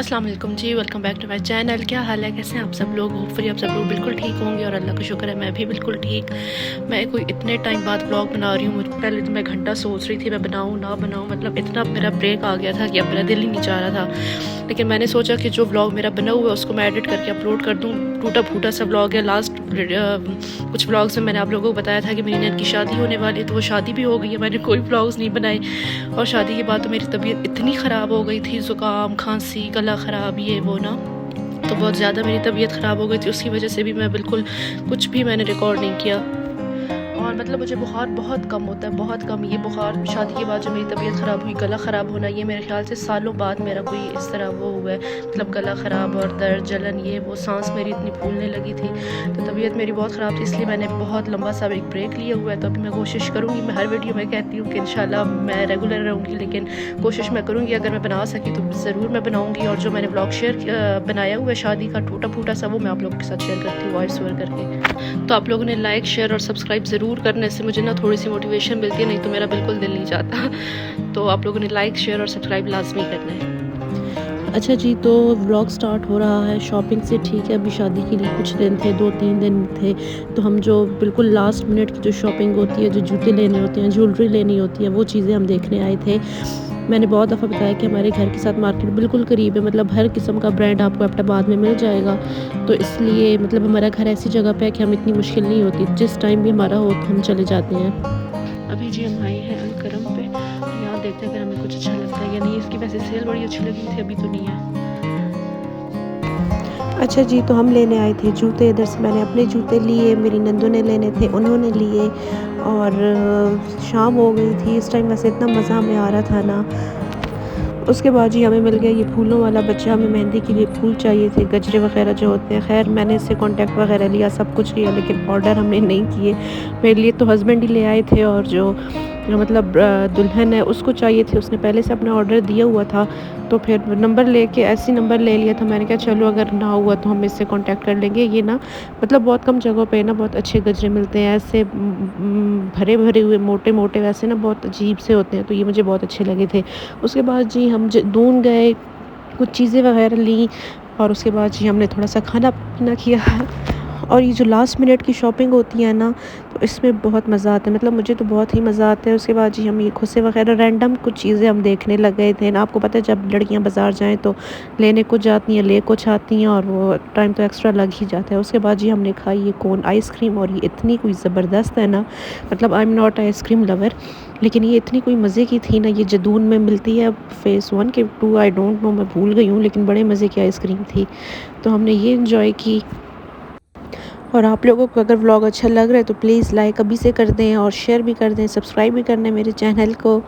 अस्सलाम वालेकुम जी, welcome back to my channel. क्या हाल है, कैसे हैं आप सब लोग? होपफुली आप सब लोग बिल्कुल ठीक होंगे और अल्लाह का शुक्र है मैं भी बिल्कुल ठीक। मैं कोई इतने टाइम बाद व्लॉग बना रही हूँ। पहले तो मैं घंटा सोच रही थी मैं बनाऊँ ना बनाऊँ, मतलब इतना मेरा ब्रेक आ गया था कि अब मेरा दिल ही नहीं चाह रहा था। लेकिन मैंने सोचा कि जो व्लॉग मेरा बना हुआ है उसको मैं एडिट करके अपलोड कर दूँ। टूटा फूटा सा व्लॉग है। लास्ट कुछ व्लॉग्स में मैंने आप लोगों को बताया था कि मेरी नैन की शादी होने वाली है, तो वो शादी भी हो गई है। मैंने कोई व्लॉग्स नहीं बनाए और शादी के बाद तो मेरी तबीयत इतनी ख़राब हो गई थी, ज़ुकाम, खांसी, गला ख़राब, ये वो ना, तो बहुत ज़्यादा मेरी तबीयत ख़राब हो गई थी। उसकी वजह से भी मैं बिल्कुल कुछ भी मैंने रिकॉर्ड नहीं किया। और मतलब मुझे बुखार बहुत कम होता है, बहुत कम। ये बुखार शादी के बाद जो मेरी तबीयत ख़राब हुई, गला ख़राब होना, ये मेरे ख्याल से सालों बाद मेरा कोई इस तरह वो हुआ है। मतलब गला ख़राब और दर्द, जलन, ये वो, सांस मेरी इतनी फूलने लगी थी, तो तबीयत मेरी बहुत ख़राब थी। इसलिए मैंने बहुत लंबा सा एक ब्रेक लिया हुआ है। तो अभी मैं कोशिश करूँगी, मैं हर वीडियो में कहती हूँ कि इंशाल्लाह मैं रेगुलर रहूँगी, लेकिन कोशिश मैं करूँगी अगर मैं बना सकी तो ज़रूर मैं बनाऊँगी। और जो मैंने ब्लॉग शेयर बनाया हुआ है शादी का टूटा फूटा सा, वो मैं आप लोगों के साथ शेयर करती हूँ वॉइस ओवर करके। तो आप लोगों ने लाइक, शेयर और सब्सक्राइब ज़रूर करने से मुझे ना थोड़ी सी मोटिवेशन मिलती है, नहीं तो मेरा बिल्कुल दिल नहीं चाहता। तो आप लोगों ने लाइक, शेयर और सब्सक्राइब लाजमी करना है। अच्छा जी, तो व्लॉग स्टार्ट हो रहा है शॉपिंग से। ठीक है, अभी शादी के लिए कुछ दिन थे, 2-3 दिन थे, तो हम जो बिल्कुल लास्ट मिनट की जो शॉपिंग होती है, जो जूते लेने होते हैं, ज्वेलरी लेनी होती है, वो चीज़ें हम देखने आए थे। मैंने बहुत दफ़ा बताया कि हमारे घर के साथ मार्केट बिल्कुल करीब है, मतलब हर किस्म का ब्रांड आपको एबटाबाद में मिल जाएगा। तो इसलिए मतलब हमारा घर ऐसी जगह पे है कि हम इतनी मुश्किल नहीं होती, जिस टाइम भी हमारा हो तो हम चले जाते हैं। अभी जी हम आए हैं अलकरम पे, यहाँ देखते हैं अगर हमें कुछ अच्छा लगता है या नहीं। इसकी वैसे सेल बड़ी अच्छी लगी थी, अभी तो नहीं है। अच्छा जी, तो हम लेने आए थे जूते। इधर से मैंने अपने जूते लिए, मेरी नंदों ने लेने थे, उन्होंने लिए। और शाम हो गई थी इस टाइम, वैसे इतना मज़ा हमें आ रहा था ना। उसके बाद जी हमें मिल गया ये फूलों वाला बच्चा। हमें मेहंदी के लिए फूल चाहिए थे, गजरे वगैरह जो होते हैं। खैर मैंने इससे कांटेक्ट वगैरह लिया, सब कुछ लिया, लेकिन ऑर्डर हमने नहीं किए। मेरे लिए तो हस्बैंड ही ले आए थे, और जो मतलब दुल्हन है उसको चाहिए थे, उसने पहले से अपना ऑर्डर दिया हुआ था। तो फिर नंबर लेके ऐसे नंबर ले लिया था। मैंने कहा चलो अगर ना हुआ तो हम इससे कांटेक्ट कर लेंगे। ये ना मतलब बहुत कम जगहों पे ना बहुत अच्छे गजरे मिलते हैं, ऐसे भरे भरे हुए, मोटे मोटे, वैसे ना बहुत अजीब से होते हैं, तो ये मुझे बहुत अच्छे लगे थे। उसके बाद जी हम दून गए, कुछ चीज़ें वगैरह ली, और उसके बाद जी हमने थोड़ा सा खाना पीना किया। और ये जो लास्ट मिनट की शॉपिंग होती है ना, तो इसमें बहुत मज़ा आता है, मतलब मुझे तो बहुत ही मज़ा आता है। उसके बाद जी हम ये खुसे वगैरह रैंडम कुछ चीज़ें हम देखने लग गए थे ना। आपको पता है जब लड़कियां बाज़ार जाएं तो लेने कुछ जाती हैं, ले कुछ आती हैं, और वो टाइम तो एक्स्ट्रा लग ही जाता है। उसके बाद जी हमने खाई ये कोन आइसक्रीम, और ये इतनी कोई ज़बरदस्त है ना, मतलब I am not ice cream lover, लेकिन ये इतनी कोई मज़े की थी ना। ये जदून में मिलती है फ़ेज़ 1 के 2 आई डोंट नो, मैं भूल गई हूँ, लेकिन बड़े मज़े की आइसक्रीम थी। तो हमने ये इंजॉय की। और आप लोगों को अगर व्लॉग अच्छा लग रहा है तो प्लीज़ लाइक अभी से कर दें, और शेयर भी कर दें, सब्सक्राइब भी करना है मेरे चैनल को।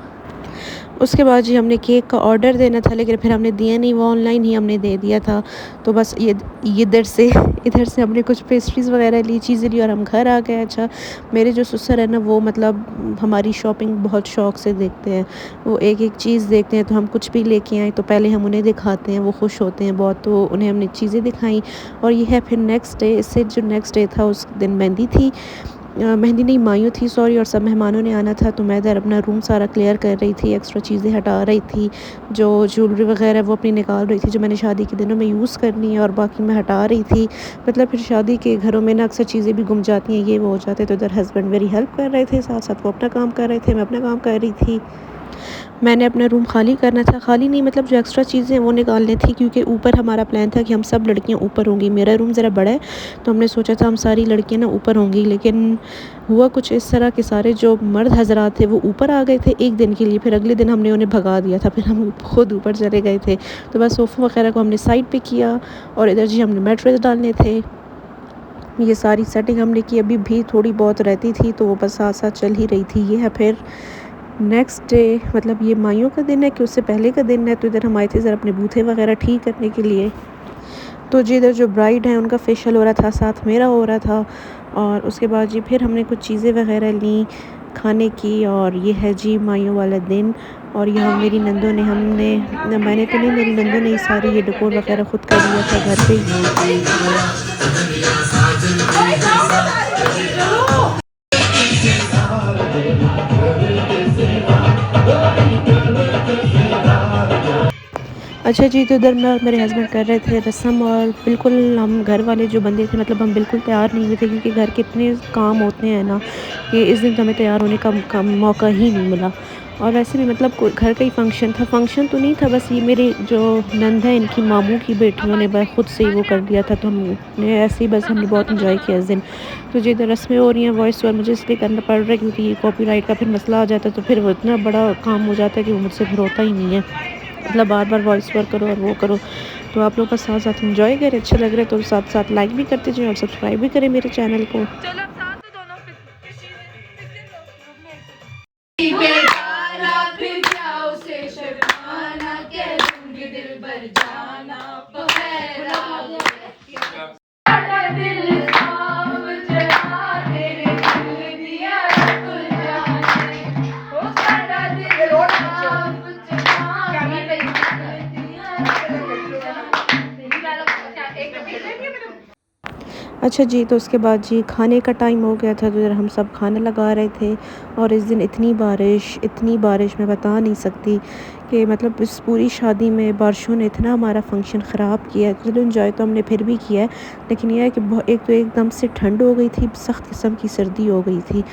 उसके बाद जी हमने केक का ऑर्डर देना था, लेकिन फिर हमने दिया नहीं, वो ऑनलाइन ही हमने दे दिया था। तो बस ये इधर से हमने कुछ पेस्ट्रीज़ वगैरह ली, चीज़ें ली, और हम घर आ गए। अच्छा, मेरे जो ससुर है ना, वो मतलब हमारी शॉपिंग बहुत शौक़ से देखते हैं। वो एक एक चीज़ देखते हैं, तो हम कुछ भी लेके आए तो पहले हम उन्हें दिखाते हैं, वो खुश होते हैं बहुत, तो उन्हें हमने चीज़ें दिखाई। और ये है फिर नेक्स्ट डे। इससे जो नेक्स्ट डे था उस दिन मेहंदी थी, मेहंदी नहीं, मायूं थी, सॉरी। और सब मेहमानों ने आना था, तो मैं इधर अपना रूम सारा क्लियर कर रही थी, एक्स्ट्रा चीज़ें हटा रही थी, जो ज्वेलरी वगैरह वो अपनी निकाल रही थी, जो मैंने शादी के दिनों में यूज़ करनी है, और बाकी मैं हटा रही थी। मतलब फिर शादी के घरों में ना अक्सर चीज़ें भी गुम जाती हैं, ये वो हो जाते हैं। तो इधर हस्बैंड मेरी हेल्प कर रहे थे, साथ साथ वो अपना काम कर रहे थे, मैं अपना काम कर रही थी। मैंने अपना रूम खाली करना था, खाली नहीं मतलब जो एक्स्ट्रा चीज़ें हैं वो निकालनी थी, क्योंकि ऊपर हमारा प्लान था कि हम सब लड़कियां ऊपर होंगी। मेरा रूम ज़रा बड़ा है, तो हमने सोचा था हम सारी लड़कियां ना ऊपर होंगी, लेकिन हुआ कुछ इस तरह के सारे जो मर्द हजरात थे वो ऊपर आ गए थे एक दिन के लिए, फिर अगले दिन हमने उन्हें भगा दिया था, फिर हम खुद ऊपर चले गए थे। तो बस सोफ़ा वगैरह को हमने साइड पर किया, और इधर जी हमने मैट्रेस डालने थे, ये सारी सेटिंग हमने की। अभी भी थोड़ी बहुत रहती थी, तो वो बस साथ साथ चल ही रही थी। ये है फिर नेक्स्ट डे, मतलब ये माइयों का दिन है कि उससे पहले का दिन है। तो इधर हम आए थे ज़रा अपने बूथे वगैरह ठीक करने के लिए। तो जी इधर जो ब्राइड है उनका फेशियल हो रहा था, साथ मेरा हो रहा था। और उसके बाद जी फिर हमने कुछ चीज़ें वगैरह ली खाने की, और ये है जी माइयों वाला दिन। और यहाँ मेरी नंदों ने, मैंने तो नहीं, मेरी नंदों ने ये सारी ये डेकोर वगैरह ख़ुद कर लिया था घर पे। अच्छा जी, तो उधर मैं और मेरे हस्बैंड कर रहे थे रस्म, और बिल्कुल हम घर वाले जो बंदे थे मतलब हम बिल्कुल तैयार नहीं हुए थे, क्योंकि घर के इतने काम होते हैं ना कि इस दिन तो हमें तैयार होने का मौका ही नहीं मिला। और वैसे भी मतलब घर का ही फंक्शन था, फंक्शन तो नहीं था, बस ये मेरे जो नंद है इनकी मामू की बेटियों ने बस खुद से ही वो कर दिया था, तो हमने ऐसे ही बस हमने बहुत इंजॉय किया इस दिन। तो जो इधर रस्में हो रही हैं वॉइस ओवर मुझे इसलिए करना पड़ रहा है क्योंकि ये कॉपीराइट का फिर मसला आ जाता है, तो फिर वो इतना बड़ा काम हो जाता है कि वो मुझसे फिर होता ही नहीं है, मतलब बार बार वॉइस ओवर करो और वो करो। तो आप लोग बस साथ साथ इंजॉय करें, अच्छे लग रहे हैं तो साथ साथ लाइक भी करते जाएं और सब्सक्राइब भी करें मेरे चैनल को। अच्छा जी, तो उसके बाद जी खाने का टाइम हो गया था, तो इधर हम सब खाना लगा रहे थे। और इस दिन इतनी बारिश मैं बता नहीं सकती कि मतलब इस पूरी शादी में बारिशों ने इतना हमारा फंक्शन ख़राब किया है। चलो एंजॉय तो हमने फिर भी किया है, लेकिन यह है कि एक तो एकदम से ठंड हो गई थी, सख्त किस्म की सर्दी हो गई थी।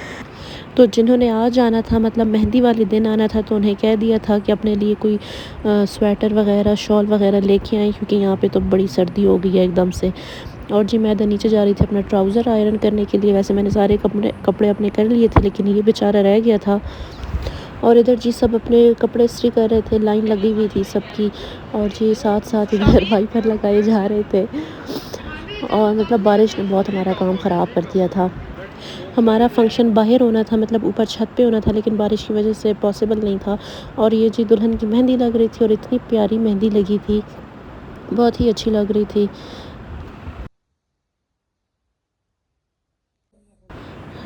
तो जिन्होंने आज आना था मतलब मेहंदी वाले दिन आना था, तो उन्हें कह दिया था कि अपने लिए कोई स्वेटर वगैरह शॉल वगैरह लेके आएँ, क्योंकि यहाँ पे तो बड़ी सर्दी हो गई है एकदम से। और जी मैं इधर नीचे जा रही थी अपना ट्राउज़र आयरन करने के लिए। वैसे मैंने सारे कपड़े अपने कर लिए थे, लेकिन ये बेचारा रह गया था। और इधर जी सब अपने कपड़े इस्त्री कर रहे थे, लाइन लगी हुई थी सबकी। और जी साथ साथ इधर वाइपर लगाए जा रहे थे, और मतलब बारिश ने बहुत हमारा काम ख़राब कर दिया था। हमारा फंक्शन बाहर होना था, मतलब ऊपर छत पे होना था, लेकिन बारिश की वजह से पॉसिबल नहीं था। और ये जी दुल्हन की मेहंदी लग रही थी, और इतनी प्यारी मेहंदी लगी थी, बहुत ही अच्छी लग रही थी।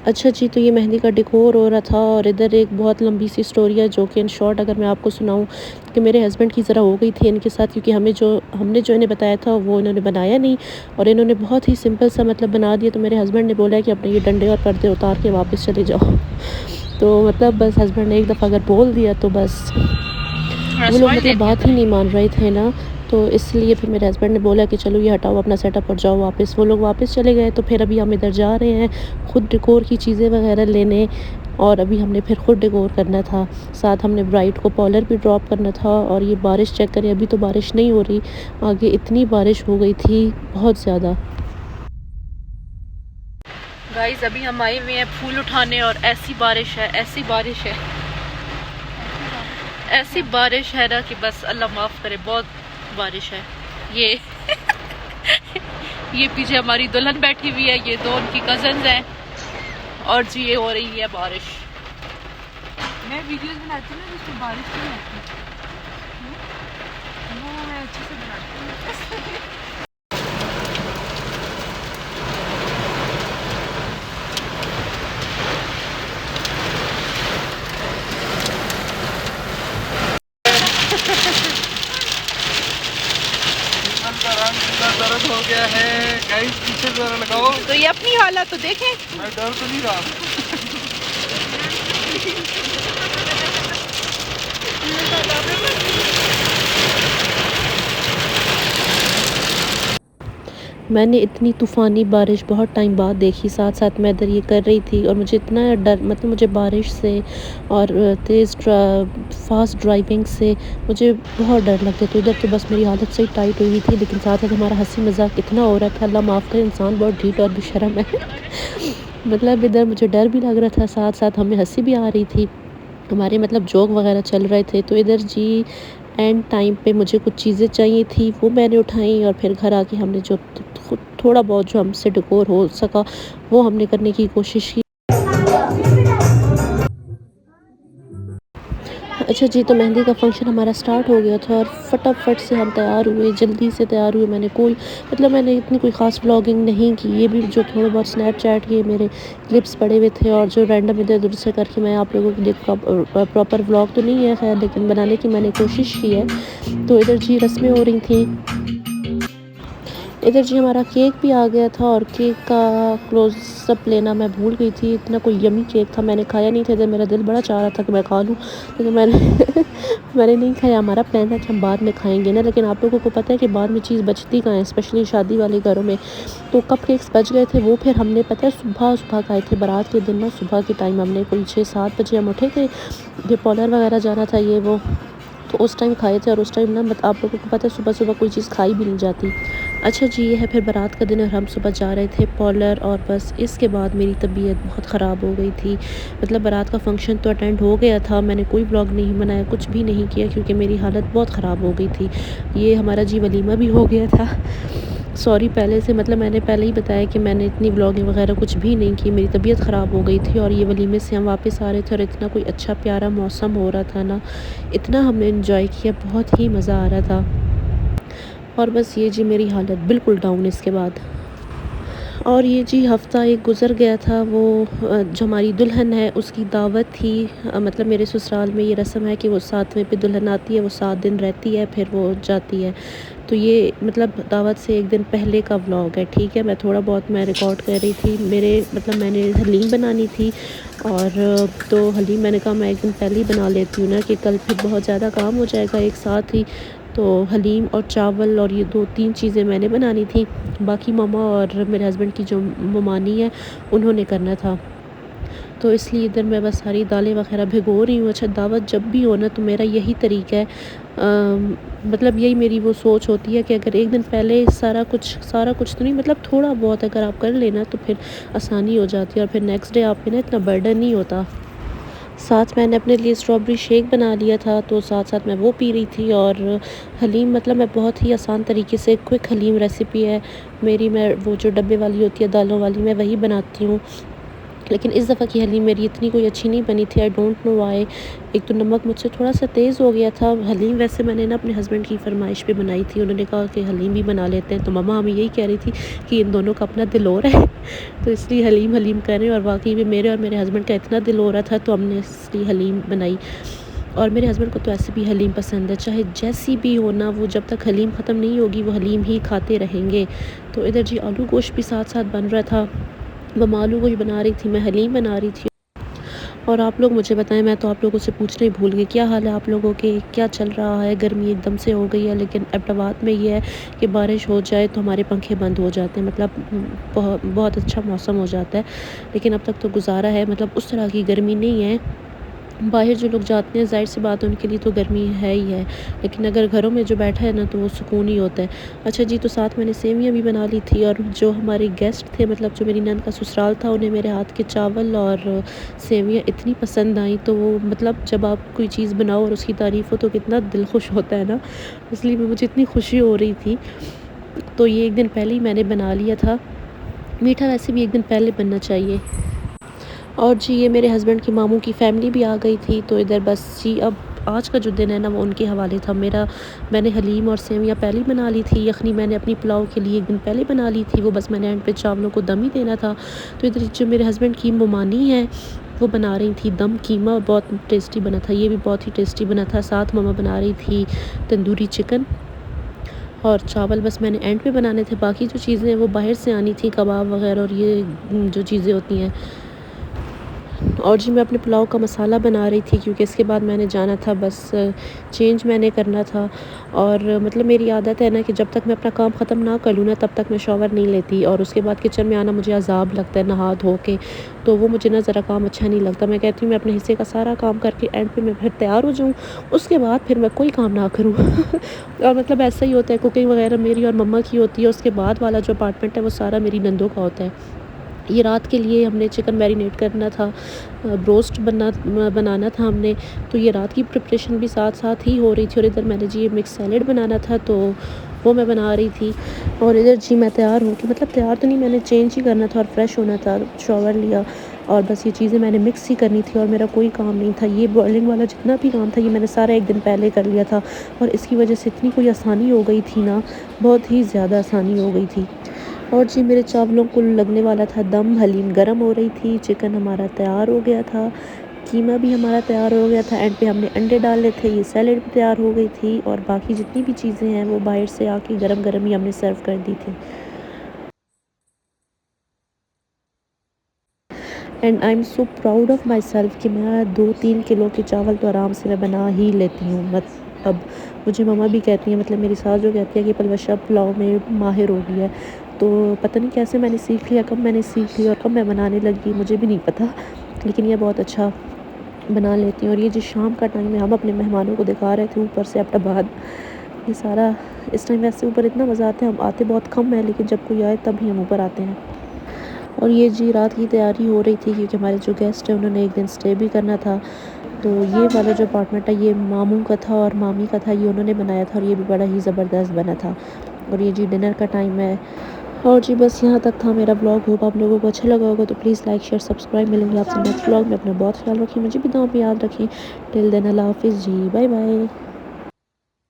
अच्छा जी, तो ये मेहंदी का डेकोर हो रहा था, और इधर एक बहुत लंबी सी स्टोरी है जो कि इन शॉर्ट अगर मैं आपको सुनाऊँ कि मेरे हस्बैंड की ज़रा हो गई थी इनके साथ, क्योंकि हमने जो इन्हें बताया था वो इन्होंने बनाया नहीं, और इन्होंने बहुत ही सिंपल सा मतलब बना दिया। तो मेरे हस्बैंड ने बोला है कि अपने ये डंडे और पर्दे उतार के वापस चले जाओ। तो मतलब बस हस्बैंड ने एक दफ़ा अगर बोल दिया तो बस वो लोग मतलब बात ही नहीं मान रहे थे ना, तो इसलिए फिर मेरे हस्बैंड ने बोला कि चलो ये हटाओ अपना सेटअप और जाओ वापस। वो लोग वापस चले गए, तो फिर अभी हम इधर जा रहे हैं खुद डेकोर की चीज़ें वगैरह लेने, और अभी हमने फिर खुद डेकोर करना था। साथ हमने ब्राइड को पॉलर भी ड्रॉप करना था। और ये बारिश चेक करें, अभी तो बारिश नहीं हो रही, आगे इतनी बारिश हो गई थी बहुत ज़्यादा। गाइस अभी हम आए हुए हैं फूल उठाने, और ऐसी बारिश है ऐसी बारिश है ना कि बस अल्लाह माफ़ करे, बहुत बारिश है। ये ये पीछे हमारी दुल्हन बैठी हुई है, ये दो उनकी कजन्स हैं, और जी ये हो रही है बारिश। मैं वीडियोस बनाती हूँ ना जिसमें बारिश नहीं आती, वो मैं अच्छे से बनाती हूँ। दर्द हो गया है गाइस, पीछे जरा लगाओ। तो ये अपनी हालत तो देखें, मैं डर तो नहीं रहा। मैंने इतनी तूफ़ानी बारिश बहुत टाइम बाद देखी। साथ साथ मैं इधर ये कर रही थी, और मुझे इतना डर, मतलब मुझे बारिश से और तेज़ फास्ट ड्राइविंग से मुझे बहुत डर लगता है। तो इधर तो बस मेरी हालत सही टाइट हुई थी, लेकिन साथ साथ हमारा हंसी मजाक इतना हो रहा था, अल्लाह माफ़ करे, इंसान बहुत ढीठ और बेशर्म है। मतलब इधर मुझे डर भी लग रहा था, साथ साथ हमें हंसी भी आ रही थी, हमारे मतलब जोक वगैरह चल रहे थे। तो इधर जी एंड टाइम पे मुझे कुछ चीज़ें चाहिए थी, वो मैंने उठाई, और फिर घर आके हमने जो थोड़ा बहुत जो हमसे डेकोर हो सका वो हमने करने की कोशिश की। अच्छा जी, तो मेहंदी का फंक्शन हमारा स्टार्ट हो गया था, और फटाफट से हम तैयार हुए, जल्दी से तैयार हुए। मैंने इतनी कोई ख़ास व्लॉगिंग नहीं की, ये भी जो थोड़े बहुत स्नैपचैट के मेरे क्लिप्स पड़े हुए थे, और जो रैंडम इधर उधर से करके मैं आप लोगों के लिए प्रॉपर व्लॉग तो नहीं है खैर, लेकिन बनाने की मैंने कोशिश की है। तो इधर जी रस्में हो रही थी। इधर जी हमारा केक भी आ गया था और केक का क्लोज़अप लेना मैं भूल गई थी। इतना कोई यम्मी केक था, मैंने खाया नहीं था। इधर मेरा दिल बड़ा चाह रहा था कि मैं खा लूँ, लेकिन मैंने मैंने नहीं खाया। हमारा प्लान था कि हम बाद में खाएँगे ना, लेकिन आप लोगों को पता है कि बाद में चीज़ बचती कहाँ है, स्पेशली शादी वाले घरों में। तो कपकेक्स बच गए थे, वो फिर हमने पता है सुबह-सुबह खाए थे। बारात के दिन ना सुबह के टाइम हमने कोई 6-7 बजे हम उठे थे, ये पार्लर वगैरह जाना था ये वो, तो उस टाइम खाए थे। और उस टाइम ना आप लोगों को पता है सुबह-सुबह कोई चीज़ खाई भी नहीं जाती। अच्छा जी, ये है फिर बारात का दिन और हम सुबह जा रहे थे पार्लर, और बस इसके बाद मेरी तबीयत बहुत ख़राब हो गई थी। मतलब बारात का फ़ंक्शन तो अटेंड हो गया था, मैंने कोई व्लॉग नहीं बनाया, कुछ भी नहीं किया क्योंकि मेरी हालत बहुत ख़राब हो गई थी। ये हमारा जी वलीमा भी हो गया था। सॉरी पहले से, मतलब मैंने पहले ही बताया कि मैंने इतनी व्लॉगिंग वगैरह कुछ भी नहीं की, मेरी तबीयत ख़राब हो गई थी। और ये वलीमे से हम वापस आ रहे थे और इतना कोई अच्छा प्यारा मौसम हो रहा था ना, इतना हमने एंजॉय किया, बहुत ही मज़ा आ रहा था। और बस ये जी मेरी हालत बिल्कुल डाउन इसके बाद। और ये जी हफ़्ता एक गुज़र गया था, वो जो हमारी दुल्हन है उसकी दावत थी। मतलब मेरे ससुराल में ये रस्म है कि वो 7वें पे दुल्हन आती है, वो 7 दिन रहती है, फिर वो जाती है। तो ये मतलब दावत से एक दिन पहले का व्लॉग है, ठीक है। मैं थोड़ा बहुत मैं रिकॉर्ड कर रही थी, मेरे मतलब मैंने हलीम बनानी थी, और तो हलीम मैंने कहा मैं एक दिन पहले ही बना लेती हूँ ना, कि कल फिर बहुत ज़्यादा काम हो जाएगा एक साथ ही। तो हलीम और चावल और ये 2-3 चीज़ें मैंने बनानी थी, बाकी मामा और मेरे हस्बैंड की जो ममानी है उन्होंने करना था। तो इसलिए इधर मैं बस सारी दालें वगैरह भिगो रही हूँ। अच्छा, दावत जब भी हो ना तो मेरा यही तरीका है, मतलब यही मेरी वो सोच होती है कि अगर एक दिन पहले सारा कुछ तो नहीं, मतलब थोड़ा बहुत अगर आप कर लेना तो फिर आसानी हो जाती है, और फिर नेक्स्ट डे आप पे ना इतना बर्डन नहीं होता। साथ मैंने अपने लिए स्ट्रॉबेरी शेक बना लिया था, तो साथ-साथ मैं वो पी रही थी। और हलीम मतलब मैं बहुत ही आसान तरीके से, क्विक हलीम रेसिपी है मेरी, मैं वो जो डब्बे वाली होती है दालों वाली, मैं वही बनाती हूँ। लेकिन इस दफ़ा की हलीम मेरी इतनी कोई अच्छी नहीं बनी थी, आई डोंट नो व्हाई। एक तो नमक मुझसे थोड़ा-सा तेज़ हो गया था। हलीम वैसे मैंने ना अपने हस्बैंड की फ़रमाइश पे बनाई थी, उन्होंने कहा कि हलीम भी बना लेते हैं, तो मम्मा हमें यही कह रही थी कि इन दोनों का अपना दिल हो रहा है तो इसलिए हलीम हलीम कर रहे हैं। और वाक़ई में मेरे और मेरे हस्बैंड का इतना दिल हो रहा था, तो हमने इसलिए हलीम बनाई। और मेरे हस्बैंड को तो ऐसे भी हलीम पसंद है, चाहे जैसी भी हो ना, वो जब तक हलीम ख़त्म नहीं होगी वो हलीम ही खाते रहेंगे। तो इधर जी आलू गोश्त भी साथ-साथ बन रहा था, वो आलू गोश्त बना रही थी, मैं हलीम बना रही थी। और आप लोग मुझे बताएं, मैं तो आप लोगों से पूछना ही भूल गई, क्या हाल है आप लोगों के, क्या चल रहा है। गर्मी एकदम से हो गई है, लेकिन अहमदाबाद में ये है कि बारिश हो जाए तो हमारे पंखे बंद हो जाते हैं, मतलब बहुत बहुत अच्छा मौसम हो जाता है। लेकिन अब तक तो गुजारा है, मतलब उस तरह की गर्मी नहीं है। बाहर जो लोग जाते हैं ज़ाहिर सी बात है उनके लिए तो गर्मी है ही है, लेकिन अगर घरों में जो बैठा है ना तो वो सुकून ही होता है। अच्छा जी, तो साथ मैंने सेवियाँ भी बना ली थी, और जो हमारे गेस्ट थे, मतलब जो मेरी नंद का ससुराल था, उन्हें मेरे हाथ के चावल और सेवियाँ इतनी पसंद आई, तो वो मतलब जब आप कोई चीज़ बनाओ और उसकी तारीफ़ हो तो कितना दिल खुश होता है ना, इसलिए मुझे इतनी खुशी हो रही थी। तो ये एक दिन पहले ही मैंने बना लिया था। मीठा वैसे भी एक दिन पहले बनना चाहिए। और जी ये मेरे हस्बैंड की मामू की फ़ैमिली भी आ गई थी, तो इधर बस जी अब आज का जो दिन है ना वो उनके हवाले था। मैंने हलीम और सेवइयाँ पहले ही बना ली थी, यखनी मैंने अपनी पुलाव के लिए एक दिन पहले बना ली थी, वो बस मैंने एंड पे चावलों को दम ही देना था। तो इधर जो मेरे हस्बैंड की ममानी है वो बना रही थी दम कीमा, बहुत टेस्टी बना था, ये भी बहुत ही टेस्टी बना था। साथ मम्मा बना रही थी तंदूरी चिकन, और चावल बस मैंने एंड पे बनाने थे, बाकी जो चीज़ें हैं वो बाहर से आनी थी, कबाब वगैरह और ये जो चीज़ें होती हैं। और जी मैं अपने पुलाव का मसाला बना रही थी, क्योंकि इसके बाद मैंने जाना था, बस चेंज मैंने करना था। और मतलब मेरी आदत है ना कि जब तक मैं अपना काम ख़त्म ना कर लूँ ना तब तक मैं शॉवर नहीं लेती, और उसके बाद किचन में आना मुझे अज़ाब लगता है नहा धो के, तो वो मुझे ना ज़रा काम अच्छा नहीं लगता। मैं कहती हूँ मैं अपने हिस्से का सारा काम करके एंड पे मैं फिर तैयार हो जाऊँ, उसके बाद फिर मैं कोई काम ना करूँ और मतलब ऐसा ही होता है, कुकिंग वगैरह मेरी और मम्मा की होती है, उसके बाद वाला जो अपार्टमेंट है वो सारा मेरी नंदों का होता है। ये रात के लिए हमने चिकन मैरिनेट करना था, ब्रोस्ट बनाना था हमने, तो ये रात की प्रिपरेशन भी साथ साथ ही हो रही थी। और इधर मैंने जी ये मिक्स सैलेड बनाना था, तो वो मैं बना रही थी। और इधर जी मैं तैयार हूँ कि मतलब तैयार तो नहीं, मैंने चेंज ही करना था और फ्रेश होना था, शॉवर लिया, और बस ये चीज़ें मैंने मिक्स ही करनी थी, और मेरा कोई काम नहीं था। ये बॉयलिंग वाला जितना भी काम था ये मैंने सारा एक दिन पहले कर लिया था, और इसकी वजह से इतनी कोई आसानी हो गई थी ना, बहुत ही ज़्यादा आसानी हो गई थी। और जी मेरे चावलों को लगने वाला था दम, हलीम गर्म हो रही थी, चिकन हमारा तैयार हो गया था, कीमा भी हमारा तैयार हो गया था। एंड पे हमने अंडे डाले थे, ये सैलेड भी तैयार हो गई थी और बाकी जितनी भी चीज़ें हैं वो बाहर से आके गरम गरम ही हमने सर्व कर दी थी। And I am so proud of my self कि मैं 2-3 किलो के चावल तो आराम से मैं बना ही लेती हूँ। मत अब मुझे मम्मा भी कहती हैं, मतलब मेरी सास जो कहती है कि पलवशा पुलाव में माहिर हो गई है। तो पता नहीं कैसे मैंने सीख लिया, कब मैंने सीख लिया और कब मैं बनाने लगी मुझे भी नहीं पता, लेकिन ये बहुत अच्छा बना लेती हूँ। और ये जो शाम का टाइम है, हम अपने मेहमानों को दिखा रहे थे ऊपर से अब्टाबाद, ये सारा इस टाइम वैसे ऊपर इतना मज़ा आता है, हम आते बहुत कम है लेकिन जब कोई आए तभी हम ऊपर आते हैं। और ये जी रात की तैयारी हो रही थी क्योंकि हमारे जो गेस्ट हैं उन्होंने एक दिन स्टे भी करना था। तो ये वाला जो अपार्टमेंट है ये मामू का था और मामी का था, ये उन्होंने बनाया था और ये भी बड़ा ही ज़बरदस्त बना था। और ये जी डिनर का टाइम है। और जी बस यहाँ तक था मेरा ब्लॉग। होप आप लोगों को अच्छा लगा होगा, तो प्लीज़ लाइक शेयर सब्सक्राइब। मिलेंगे आपसे नेक्स्ट ब्लॉग में। अपना बहुत ख्याल रखिए, मुझे भी दुआ में याद रखें। टिल देन अल्लाह हाफिज़ जी, बाय बाय।